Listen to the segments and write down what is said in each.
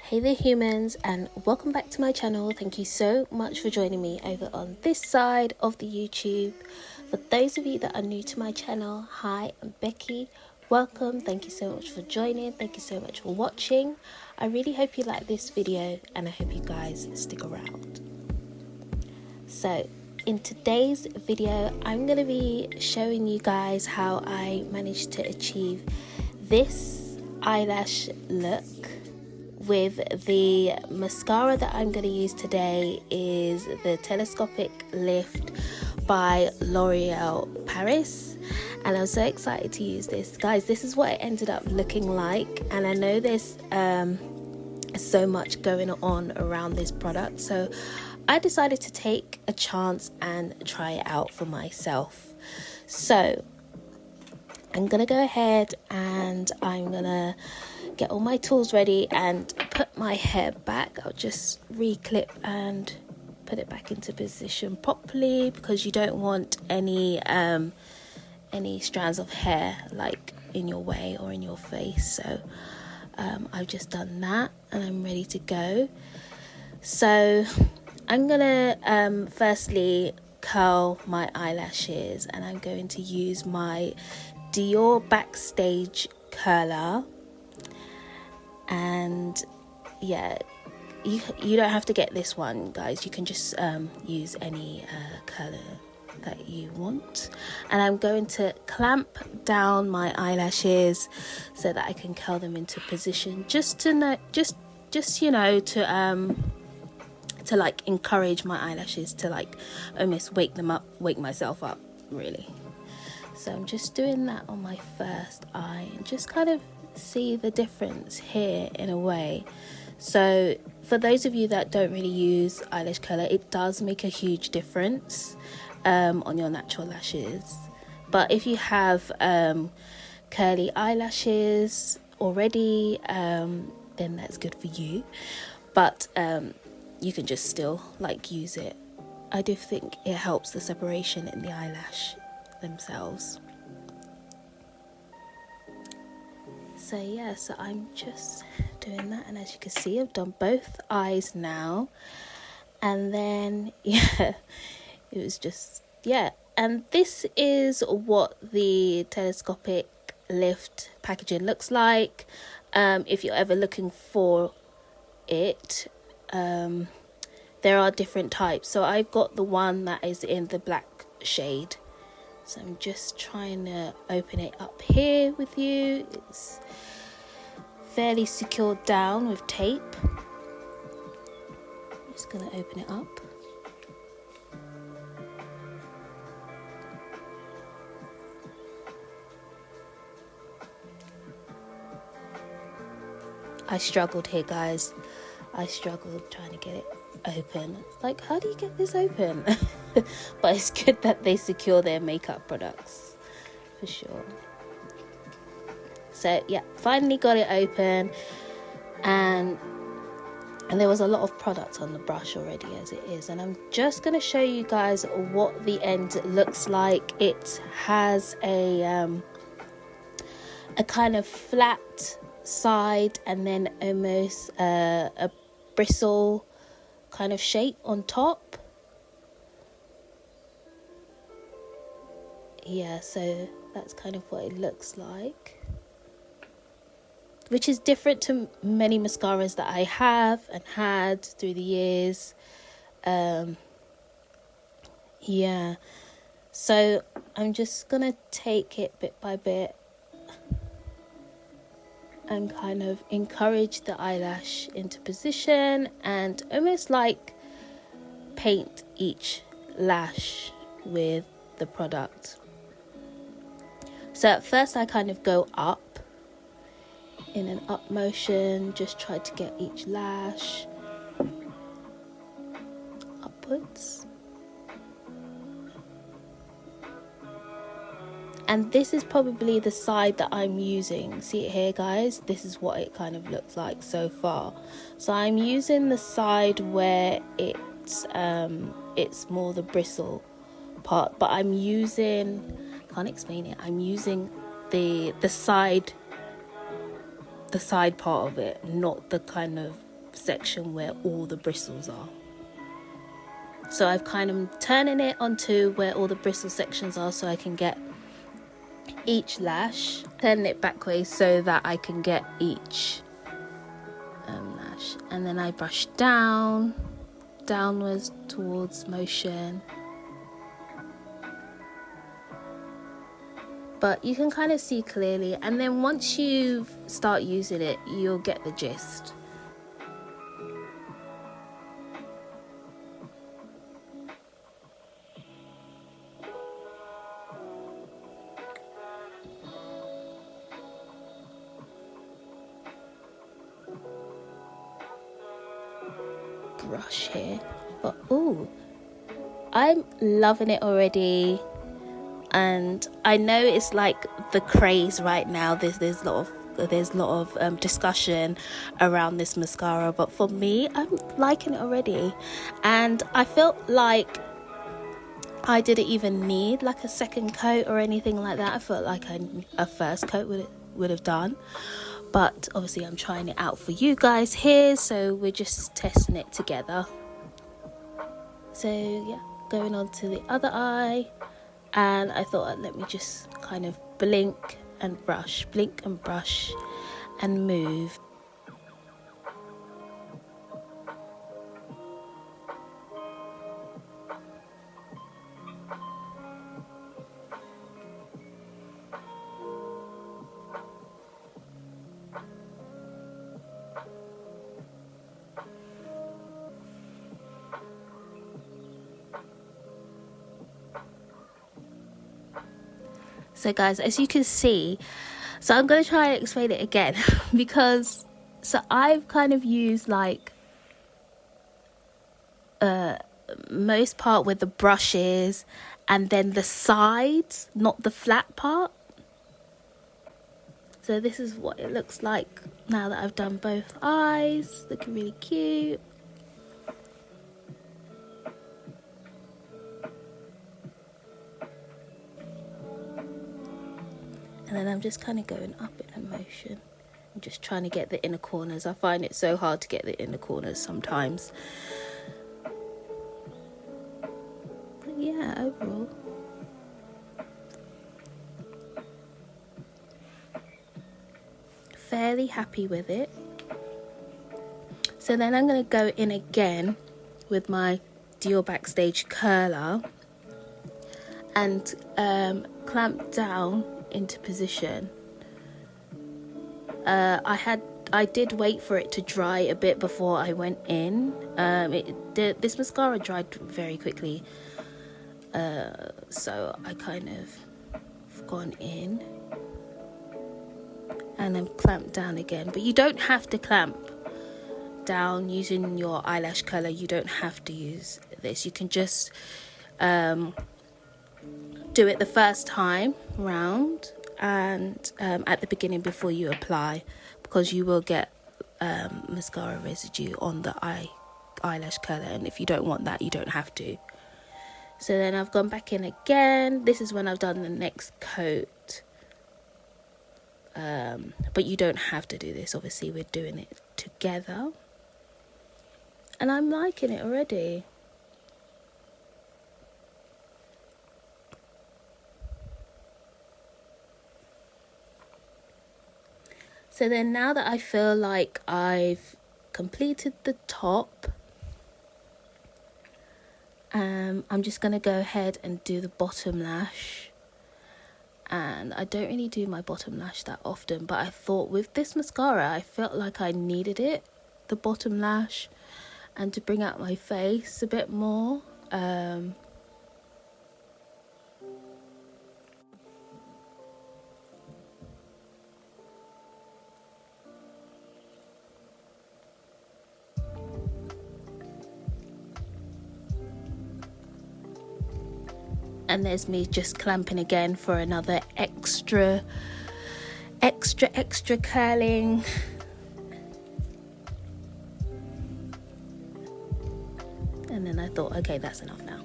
Hey there humans, and welcome back to my channel. Thank you so much for joining me over on this side of the YouTube. For those of you that are new to my channel, hi, I'm Becky. Welcome. Thank you so much for joining. Thank you so much for watching. I really hope you like this video and I hope you guys stick around. So in today's video, I'm going to be showing you guys how I managed to achieve this eyelash look. With the mascara that I'm going to use today is the Telescopic Lift by L'Oreal Paris, and I'm so excited to use this, guys. This is what it ended up looking like, and I know there's so much going on around this product, so I decided to take a chance and try it out for myself. So I'm gonna go ahead and I'm gonna get all my tools ready and put my hair back. I'll just re-clip and put it back into position properly because you don't want any strands of hair like in your way or in your face. So I've just done that and I'm ready to go. So I'm gonna firstly curl my eyelashes, and I'm going to use my DIOR Backstage curler. And yeah, you don't have to get this one, guys. You can just use any curler that you want. And I'm going to clamp down my eyelashes so that I can curl them into position, just to know, just you know, to like encourage my eyelashes to like almost wake myself up, really. So I'm just doing that on my first eye and just kind of see the difference here in a way. So for those of you that don't really use eyelash curler, it does make a huge difference on your natural lashes. But if you have curly eyelashes already, then that's good for you. But you can just still like use it. I do think it helps the separation in the eyelash themselves. So yeah, so I'm just doing that, and as you can see, I've done both eyes now. And then yeah, it was just, yeah. And this is what the Telescopic Lift packaging looks like. If you're ever looking for it, there are different types. So I've got the one that is in the black shade. So I'm just trying to open it up here with you. It's fairly secured down with tape. I'm just going to open it up. I struggled here, guys. I struggled trying to get it open. It's like, how do you get this open? But it's good that they secure their makeup products for sure. So yeah, finally got it open, and there was a lot of product on the brush already as it is, and I'm just going to show you guys what the end looks like. It has a kind of flat side and then almost a bristle kind of shape on top. Yeah, so that's kind of what it looks like, which is different to many mascaras that I have and had through the years. Yeah, so I'm just gonna take it bit by bit and kind of encourage the eyelash into position and almost like paint each lash with the product. So at first I kind of go up in an up motion, just try to get each lash upwards. And this is probably the side that I'm using. See it here, guys? This is what it kind of looks like so far. So I'm using the side where it's more the bristle part, but I'm using, can't explain it, I'm using the side part of it, not the kind of section where all the bristles are. So I've kind of turning it onto where all the bristle sections are so I can get each lash, turning it back way so that I can get each lash, and then I brush downwards towards motion. But you can kind of see clearly, and then once you start using it, you'll get the gist. Brush here, but oh, I'm loving it already. And I know it's like the craze right now. There's a lot of discussion around this mascara, but for me, I'm liking it already. And I felt like I didn't even need like a second coat or anything like that. I felt like a first coat would have done. But obviously I'm trying it out for you guys here, so we're just testing it together. So yeah, going on to the other eye. And I thought, let me just kind of blink and brush and move. So guys, as you can see, so I'm going to try and explain it again because so I've kind of used like most part where the brush is, and then the sides, not the flat part. So this is what it looks like now that I've done both eyes. Looking really cute. And then I'm just kind of going up in a motion. I'm just trying to get the inner corners. I find it so hard to get the inner corners sometimes. But yeah, overall. Fairly happy with it. So then I'm going to go in again with my DIOR Backstage curler and clamp down into position. I did wait for it to dry a bit before I went in. This mascara dried very quickly, so I kind of gone in and then clamped down again. But you don't have to clamp down using your eyelash curler. You don't have to use this. You can just do it the first time round and at the beginning before you apply, because you will get mascara residue on the eyelash curler, and if you don't want that, you don't have to. So then I've gone back in again. This is when I've done the next coat, but you don't have to do this. Obviously we're doing it together, and I'm liking it already. So then now that I feel like I've completed the top, I'm just going to go ahead and do the bottom lash. And I don't really do my bottom lash that often, but I thought with this mascara, I felt like I needed it, the bottom lash, and to bring out my face a bit more. And there's me just clamping again for another extra curling. And then I thought, okay, that's enough now.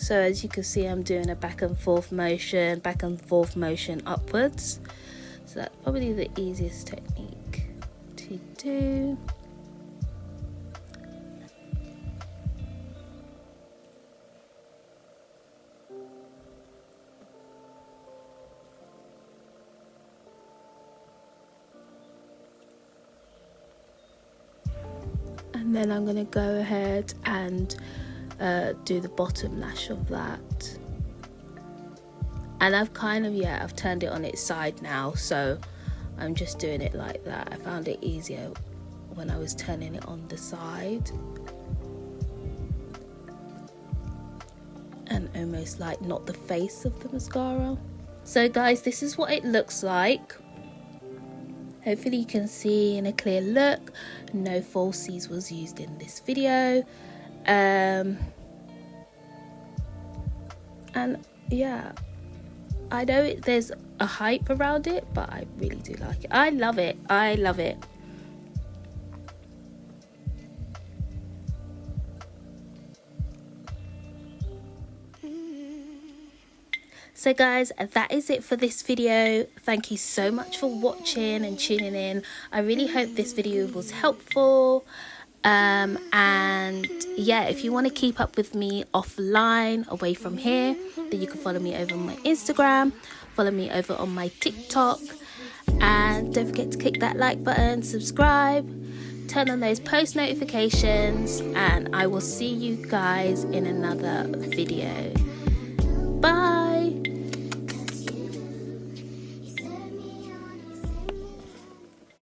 So as you can see, I'm doing a back and forth motion upwards. So that's probably the easiest technique to do. And then I'm going to go ahead and do the bottom lash of that. And I've I've turned it on its side now, so I'm just doing it like that. I found it easier when I was turning it on the side. And almost like not the face of the mascara. So guys, this is what it looks like. Hopefully you can see in a clear look. No falsies was used in this video. And yeah, I know there's a hype around it, but I really do like it. I love it. I love it. So guys, that is it for this video. Thank you so much for watching and tuning in. I really hope this video was helpful. And yeah, if you want to keep up with me offline, away from here, then you can follow me over on my Instagram, follow me over on my TikTok, and don't forget to click that like button, subscribe, turn on those post notifications, and I will see you guys in another video. Bye.